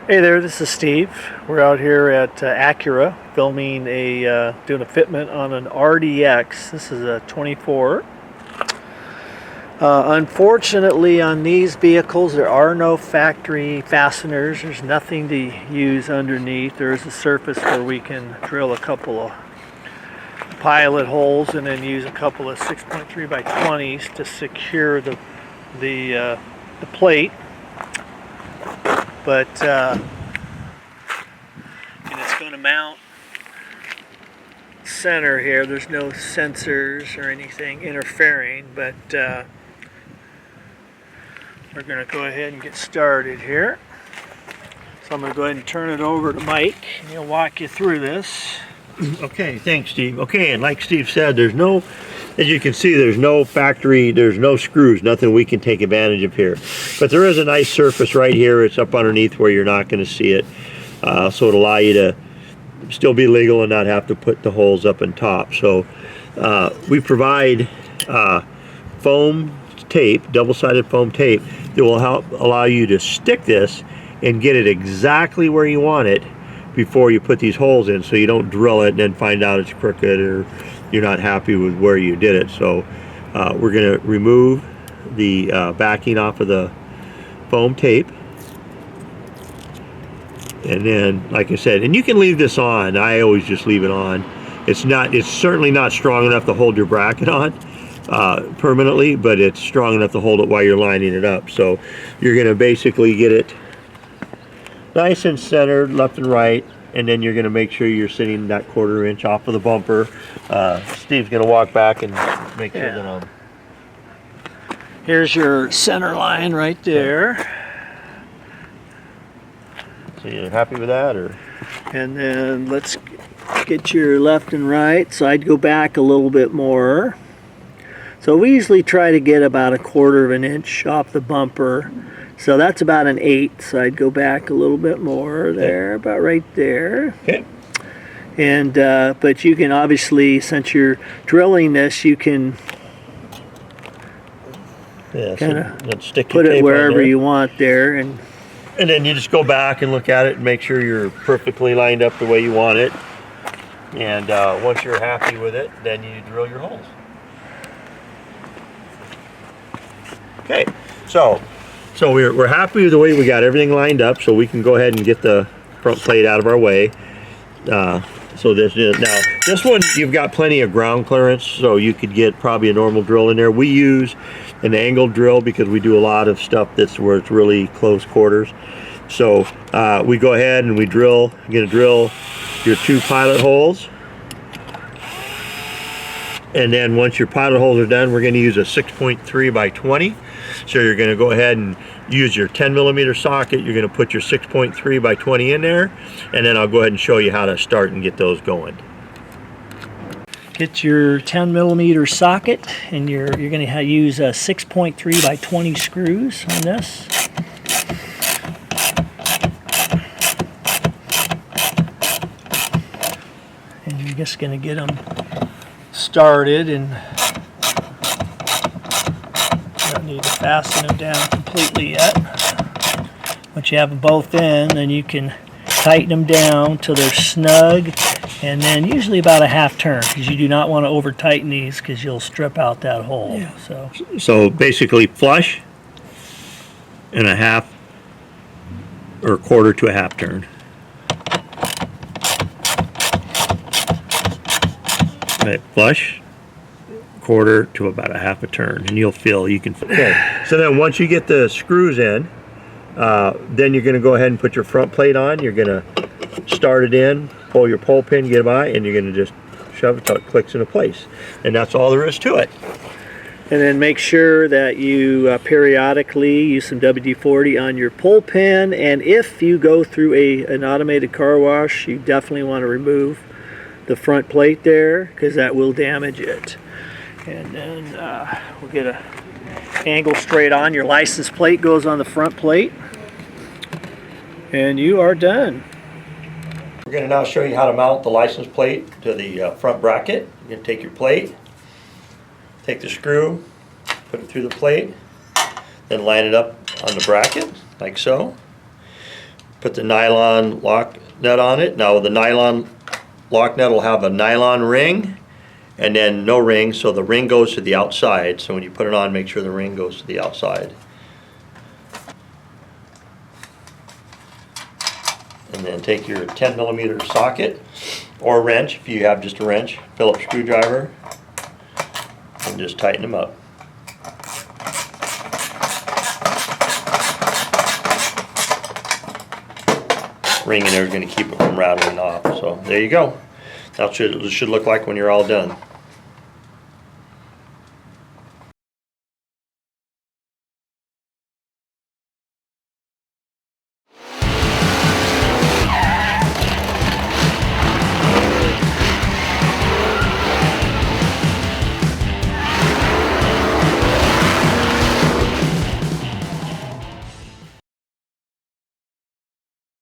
Hey there, this is Steve. We're out here at Acura filming doing a fitment on an RDX. This is a 24. Unfortunately, on these vehicles, there are no factory fasteners. There's nothing to use underneath. There is a surface where we can drill a couple of pilot holes and then use a couple of 6.3 by 20s to secure the plate. But and it's going to mount center here. There's no sensors or anything interfering, but we're going to go ahead and get started here. So I'm going to go ahead and turn it over to Mike, and he'll walk you through this. Okay, thanks, Steve. Okay, and like Steve said, there's no, as you can see, there's no factory, there's no screws, nothing we can take advantage of here. But there is a nice surface right here. It's up underneath where you're not going to see it. So it'll allow you to still be legal and not have to put the holes up on top. So we provide foam tape, double-sided foam tape, that will help allow you to stick this and get it exactly where you want it before you put these holes in, so you don't drill it and then find out it's crooked or you're not happy with where you did it. So we're going to remove the backing off of the foam tape, and then, like I said, and you can leave this on. I always just leave it on. It's certainly not strong enough to hold your bracket on permanently, but it's strong enough to hold it while you're lining it up. So you're going to basically get it nice and centered left and right, and then you're going to make sure you're sitting that 1/4 inch off of the bumper. Steve's going to walk back and make sure that I'm... Here's your center line right there. So you're happy with that? Or? And then let's get your left and right. So I'd go back a little bit more. So we usually try to get about 1/4 inch off the bumper. So that's about an 1/8. So I'd go back a little bit more there, about right there. Okay. And but you can obviously, since you're drilling this, you can kind of put it wherever you want there, and then you just go back and look at it and make sure you're perfectly lined up the way you want it. And once you're happy with it, then you drill your holes. Okay, so we're happy with the way we got everything lined up, so we can go ahead and get the front plate out of our way. So now this one, you've got plenty of ground clearance, so you could get probably a normal drill in there. We use an angled drill because we do a lot of stuff that's where it's really close quarters. So we go ahead and we drill. You're going to drill your 2 pilot holes. And then once your pilot holes are done, we're going to use a 6.3 by 20. So you're going to go ahead and use your 10mm socket. You're going to put your 6.3 by 20 in there, and then I'll go ahead and show you how to start and get those going. get your 10mm socket, and you're going to use 6.3 by 20 screws on this. And you're just going to get them started, and you don't need to fasten them down completely yet. Once you have them both in, then you can tighten them down till they're snug, and then usually about a half turn, because you do not want to over tighten these because you'll strip out that hole. Yeah. So basically flush and a half or 1/4 to a half turn. Right, flush, 1/4 to about a half a turn, and you'll feel you can. Okay. So then once you get the screws in, then you're going to go ahead and put your front plate on. You're going to start it in, pull your pole pin, get it by, and you're going to just shove it till it clicks into place. And that's all there is to it. And then make sure that you periodically use some WD-40 on your pole pin, and if you go through an automated car wash, you definitely want to remove the front plate there, because that will damage it. And then we'll get a angle straight on. Your license plate goes on the front plate, and you are done. We're going to now show you how to mount the license plate to the front bracket. You're going to take your plate, take the screw, put it through the plate, then line it up on the bracket like so. put the nylon lock nut on it. Now the nylon lock nut will have a nylon ring and then no ring, so the ring goes to the outside. So when you put it on, make sure the ring goes to the outside. And then take your 10mm socket or wrench, if you have just a wrench, Phillips screwdriver, and just tighten them up. Ring in there is going to keep it from rattling off. So there you go. That's what it should look like when you're all done.